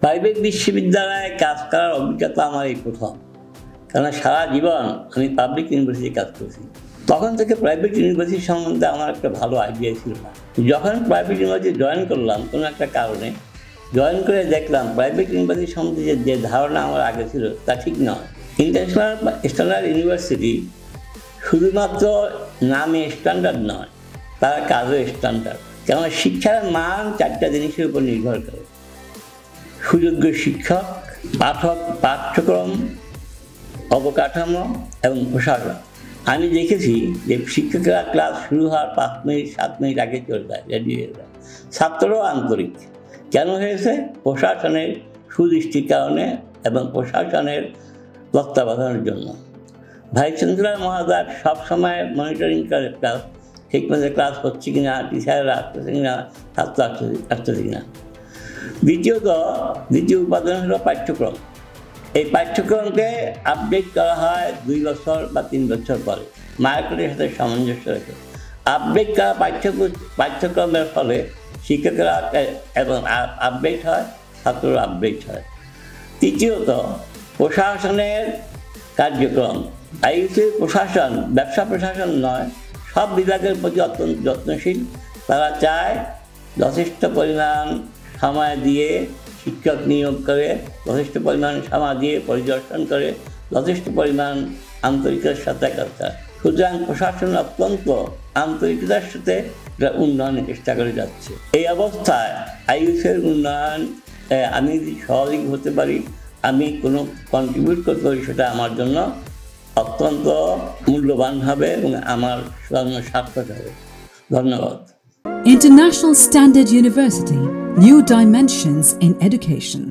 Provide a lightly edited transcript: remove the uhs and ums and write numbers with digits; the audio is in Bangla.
প্রাইভেট বিশ্ববিদ্যালয়ে কাজ করার অভিজ্ঞতা আমার এই প্রথম, কারণ সারা জীবন আমি পাবলিক ইউনিভার্সিটি কাজ করছি। তখন থেকে প্রাইভেট ইউনিভার্সিটি সম্বন্ধে আমার একটা ভালো আইডিয়া ছিল না। যখন প্রাইভেট ইউনিভার্সিটি জয়েন করলাম কোনো একটা কারণে, জয়েন করে দেখলাম প্রাইভেট ইউনিভার্সিটি সম্বন্ধে যে ধারণা আমার আগে ছিল তা ঠিক নয়। ইন্টারন্যাশনাল স্ট্যান্ডার্ড ইউনিভার্সিটি শুধুমাত্র নামে স্ট্যান্ডার্ড নয়, তার কাজও স্ট্যান্ডার্ড। কেননা শিক্ষার মান 4টা জিনিসের উপর নির্ভর করে: সুযোগ্য শিক্ষক, পাঠ্যক্রম, অবকাঠামো এবং প্রশাসন। আমি দেখেছি যে শিক্ষকরা ক্লাস শুরু হওয়ার 5 মিনিট 7 মিনিট আগে চলে যায়, রেডি হয়ে যায়। ছাত্ররাও আন্তরিক। কেন হয়েছে? প্রশাসনের সুদৃষ্টির কারণে এবং প্রশাসনের তত্ত্বাবধানের জন্য। ভাইস চ্যান্সেলর মহোদয় সবসময় মনিটরিং করে ক্লাস ঠিকমতো ক্লাস হচ্ছে কিনা, টিচাররা আসতেছে কিনা, ছাত্র আসতেছে কিনা। দ্বিতীয় উপাদান হলো পাঠ্যক্রম। এই পাঠ্যক্রমকে আপডেট করা হয় 2 বছর বা 3 বছর পরে, মার্কেটের সাথে সামঞ্জস্য রেখে। আপডেট করা পাঠ্যক্রমের ফলে শিক্ষকরা এবং আপডেট হয়, ছাত্ররা আপডেট হয়। তৃতীয়ত, প্রশাসনের কার্যক্রম। আইইউসির প্রশাসন ব্যবসা প্রশাসন নয়, সব বিভাগের প্রতি অত্যন্ত যত্নশীল। তারা চায় যথেষ্ট পরিমাণ সময় দিয়ে শিক্ষক নিয়োগ করে, যথেষ্ট পরিমাণ সময় দিয়ে পরিদর্শন করে, যথেষ্ট পরিমাণ আন্তরিকতার সাথে কাজ করে। সুতরাং প্রশাসন অত্যন্ত আন্তরিকতার সাথে উন্নয়নের চেষ্টা করে যাচ্ছে। এই অবস্থায় আইইউসির উন্নয়ন আমি যদি সহযোগী হতে পারি, আমি কোনো কন্ট্রিবিউট করতে পারি, সেটা আমার জন্য অত্যন্ত মূল্যবান হবে এবং আমার জন্য সার্থক হবে। ধন্যবাদ। International Standard University, new dimensions in education.